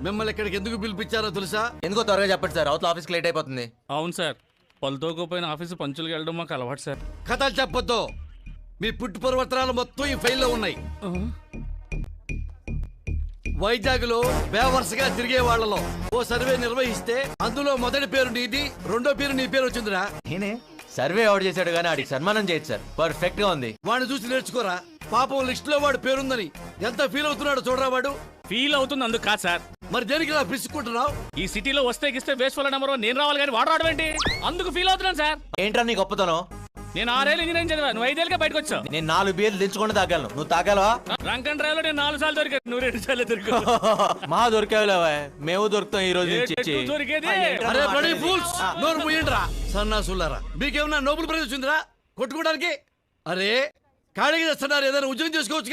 మిమ్మల్ని ఇక్కడికి ఎందుకు పిలిపించారో తెలుసా? ఎందుకో త్వరగా చెప్పండి సార్, అవతల ఆఫీస్కి లేట్ అయిపోతుంది. అవును సార్, పలుతోకపోయిన ఆఫీసు పంచులకు వెళ్ళడం మాకు అలవాటు సార్. కథలు చెప్పొద్దు. మీ పుట్టు పూర్వత్రాలు మొత్తం ఈ ఫైల్లో ఉన్నాయి. వైజాగ్ లో బేవర్సగా తిరిగే వాళ్లలో ఓ సర్వే నిర్వహిస్తే అందులో మొదటి పేరు నీది, రెండో పేరు నీ పేరు వచ్చిందిరా. నేనే సర్వే ఎవరు చేశాడు కానీ ఆడికి సన్మానం చేయొచ్చు సార్. పర్ఫెక్ట్ గా ఉంది. వాడిని చూసి నేర్చుకోరా. పాపం లిస్ట్ లో వాడు పేరుందని ఎంత ఫీల్ అవుతున్నాడో చూడరా. వాడు ఫీల్ అవుతుంది అందుకు కాదు సార్. మరి దేనికి ఇలా పిసుకుంటున్నావు? ఈ సిటీలో వస్తే గిస్తే వేస్ట్ నెంబర్ నేను రావాలి కానీ వాడు రావడం ఏంటి? అందుకు ఫీల్ అవుతున్నాను సార్. ఏంట్రా నీ గొప్పతనం? నేను 6 ఏళ్ళు ఇంజనీరింగ్ చదివా, నువ్వు 5 ఏళ్ళకే బయటకు వచ్చావు. నేను 4 బీర్లు దించుకుంటే తాగలను, నువ్వు తాగలవా? డ్రంక్ అండ్ డ్రైవ్ లో నేను 4 సార్లు దొరికాను, నువ్వు 2 సార్లు దొరికావు. మా దొరికేవలేవా, మేము దొరుకుతాం ఈ రోజు నుంచి. దొరికేది అరే బ్లడీ ఫూల్స్, నోరు మూయండిరా సన్నాసులారా. మీకేమన్నా నోబెల్ ప్రైజ్ వచ్చిందిరా కొట్టుకోవడానికి? అరే ఖాళీగా చేస్తున్నారు, ఏదైనా ఉద్యోగం చేసుకోవచ్చుగా.